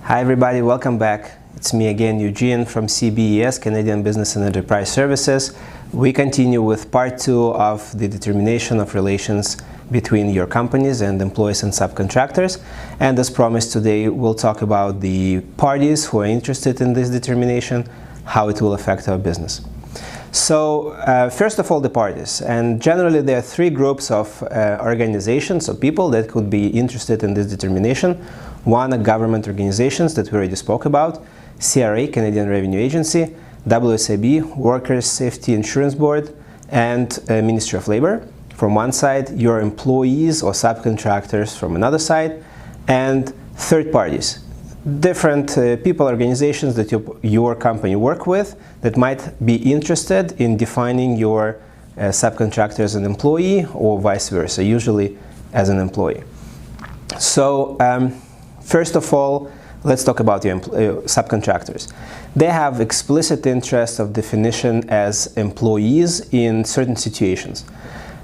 Hi everybody, welcome back. It's me again, Eugene from CBES, Canadian Business and Enterprise Services. We continue with part 2 of the determination of relations between your companies and employees and subcontractors. And as promised, today we'll talk about the parties who are interested in this determination, how it will affect our business. So first of all, the parties, and generally there are three groups of organizations or people that could be interested in this determination. One are government organizations that we already spoke about, CRA, Canadian Revenue Agency, WSIB, Workers' Safety Insurance Board, and Ministry of Labor from one side, your employees or subcontractors from another side, and third parties. Different people, organizations that your company work with that might be interested in defining your subcontractor as an employee or vice versa, usually as an employee. So first of all, let's talk about your subcontractors. They have explicit interest of definition as employees in certain situations.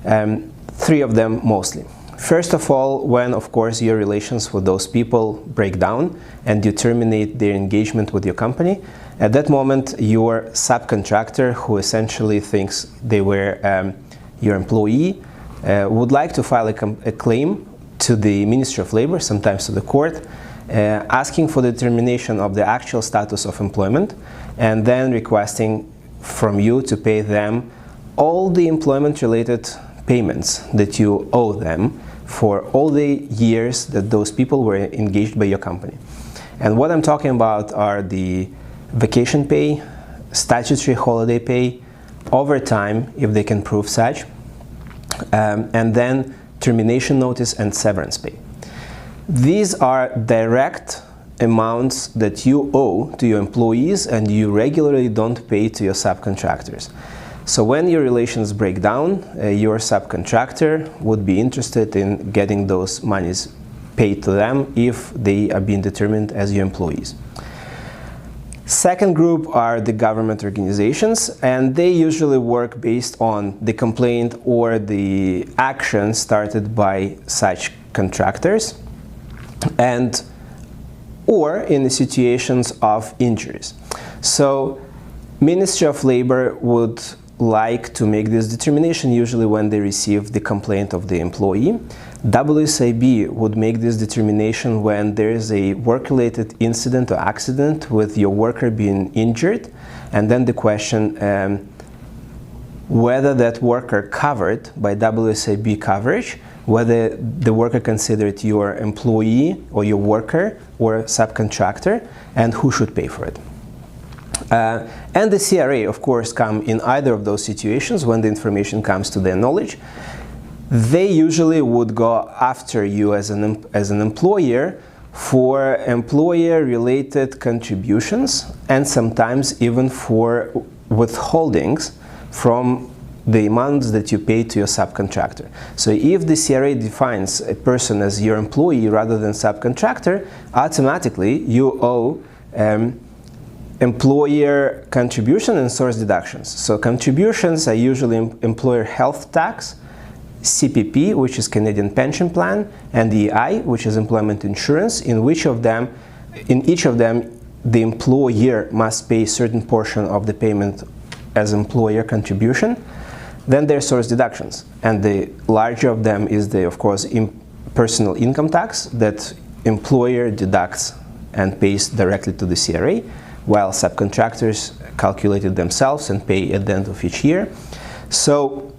Three of them mostly. First of all, when, of course, your relations with those people break down and you terminate their engagement with your company, at that moment, your subcontractor, who essentially thinks they were your employee, would like to file a claim to the Ministry of Labor, sometimes to the court, asking for the determination of the actual status of employment, and then requesting from you to pay them all the employment-related payments that you owe them for all the years that those people were engaged by your company. And what I'm talking about are the vacation pay, statutory holiday pay, overtime, if they can prove such, and then termination notice and severance pay. These are direct amounts that you owe to your employees and you regularly don't pay to your subcontractors. So when your relations break down, your subcontractor would be interested in getting those monies paid to them if they are being determined as your employees. Second group are the government organizations, and they usually work based on the complaint or the action started by such contractors, and or in the situations of injuries. So Ministry of Labor would like to make this determination usually when they receive the complaint of the employee. WSIB would make this determination when there is a work-related incident or accident with your worker being injured, and then the question whether that worker covered by WSIB coverage, whether the worker considered your employee or your worker or subcontractor, and who should pay for it. And the CRA, of course, come in either of those situations when the information comes to their knowledge. They usually would go after you as an employer for employer-related contributions and sometimes even for withholdings from the amounts that you pay to your subcontractor. So if the CRA defines a person as your employee rather than subcontractor, automatically you owe employer contribution and source deductions. So contributions are usually employer health tax, CPP, which is Canadian Pension Plan, and EI, which is employment insurance. In each of them, the employer must pay a certain portion of the payment as employer contribution. Then there are source deductions, and the larger of them is the, of course, personal income tax that employer deducts and pays directly to the CRA, while subcontractors calculate it themselves and pay at the end of each year. So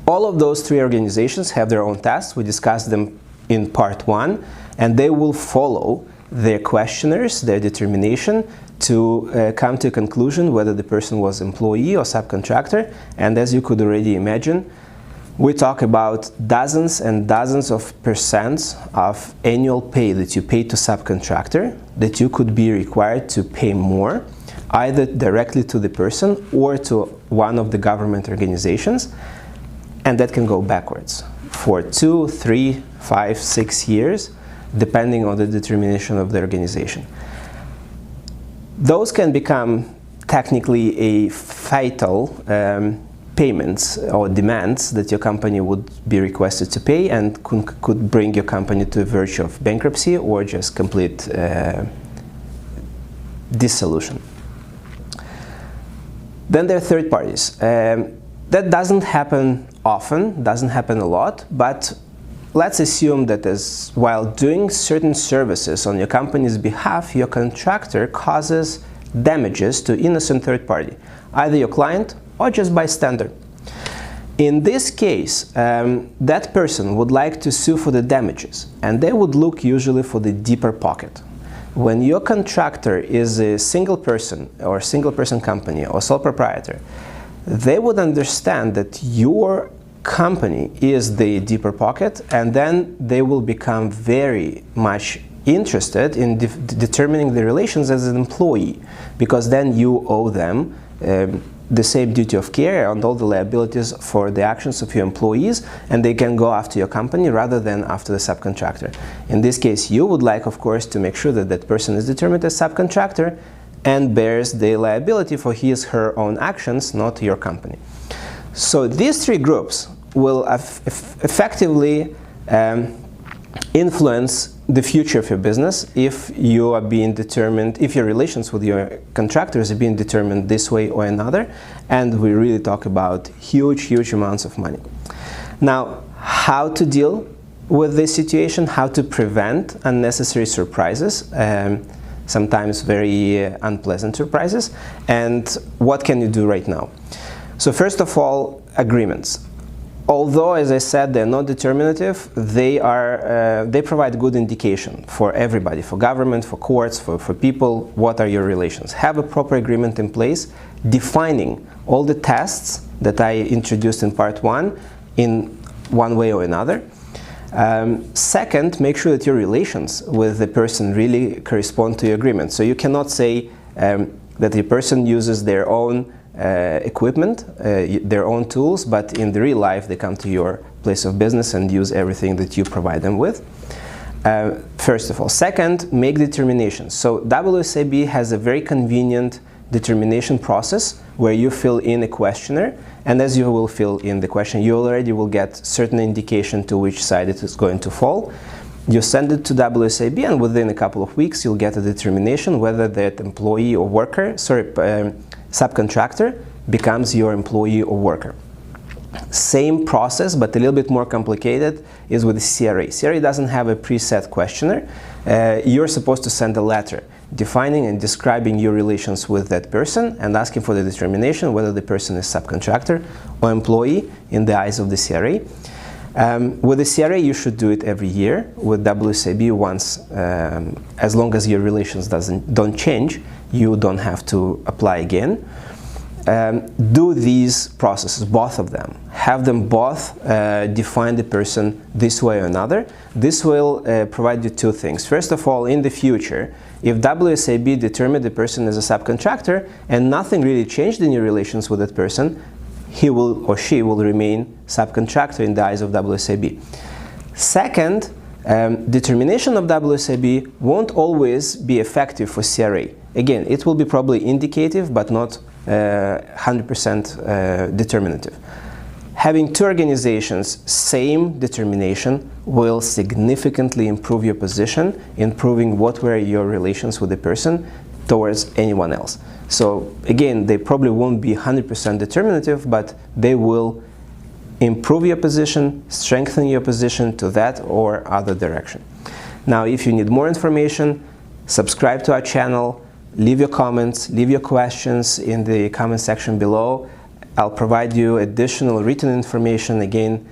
all of those three organizations have their own tasks. We discussed them in part 1, and they will follow their questionnaires, their determination to come to a conclusion whether the person was employee or subcontractor. And as you could already imagine, we talk about dozens and dozens of percents of annual pay that you pay to subcontractor that you could be required to pay more, either directly to the person or to one of the government organizations, and that can go backwards for 2, 3, 5, 6 years, depending on the determination of the organization. Those can become technically a fatal payments or demands that your company would be requested to pay, and could bring your company to the verge of bankruptcy or just complete dissolution. Then there are third parties. That doesn't happen often, doesn't happen a lot, but let's assume that while doing certain services on your company's behalf, your contractor causes damages to innocent third party, either your client or just bystander. In this case, that person would like to sue for the damages, and they would look usually for the deeper pocket. When your contractor is a single person or single person company or sole proprietor, they would understand that your company is the deeper pocket, and then they will become very much interested in determining the relations as an employee, because then you owe them the same duty of care and all the liabilities for the actions of your employees, and they can go after your company rather than after the subcontractor. In this case, you would like, of course, to make sure that that person is determined as subcontractor and bears the liability for his/her own actions, not your company. So these three groups will effectively influence the future of your business if you are being determined, if your relations with your contractors are being determined this way or another, and we really talk about huge amounts of money. Now, how to deal with this situation, how to prevent unnecessary surprises, sometimes very unpleasant surprises, and what can you do right now? So first of all, agreements. Although, as I said, they're not determinative, they provide good indication for everybody, for government, for courts, for people, what are your relations. Have a proper agreement in place, defining all the tests that I introduced in part 1 in one way or another. Second, make sure that your relations with the person really correspond to your agreement. So you cannot say that the person uses their own equipment, their own tools, but in the real life they come to your place of business and use everything that you provide them with. First of all. Second, make determinations. So WSIB has a very convenient determination process where you fill in a questionnaire, and as you will fill in the question, you already will get certain indication to which side it is going to fall. You send it to WSIB, and within a couple of weeks you'll get a determination whether that employee or worker, subcontractor becomes your employee or worker. Same process, but a little bit more complicated, is with the CRA. CRA doesn't have a preset questionnaire. You're supposed to send a letter defining and describing your relations with that person and asking for the determination whether the person is subcontractor or employee in the eyes of the CRA. With the CRA, you should do it every year. With WSIB, once, as long as your relations don't change, you don't have to apply again. Do these processes, both of them. Have them both define the person this way or another. This will provide you two things. First of all, in the future, if WSIB determined the person as a subcontractor and nothing really changed in your relations with that person, he will or she will remain subcontractor in the eyes of WSIB. Second, determination of WSIB won't always be effective for CRA. Again, it will be probably indicative but not 100% determinative. Having two organizations, same determination, will significantly improve your position in proving what were your relations with the person towards anyone else. So again, they probably won't be 100% determinative, but they will improve your position, strengthen your position to that or other direction. Now, if you need more information, subscribe to our channel, leave your comments, leave your questions in the comment section below. I'll provide you additional written information again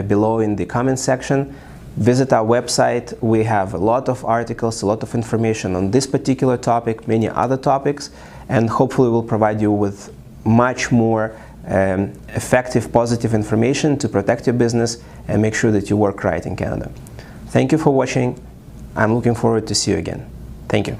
below in the comment section. Visit our website. We have a lot of articles, a lot of information on this particular topic, many other topics, and hopefully we'll provide you with much more effective, positive information to protect your business and make sure that you work right in Canada. Thank you for watching. I'm looking forward to see you again. Thank you.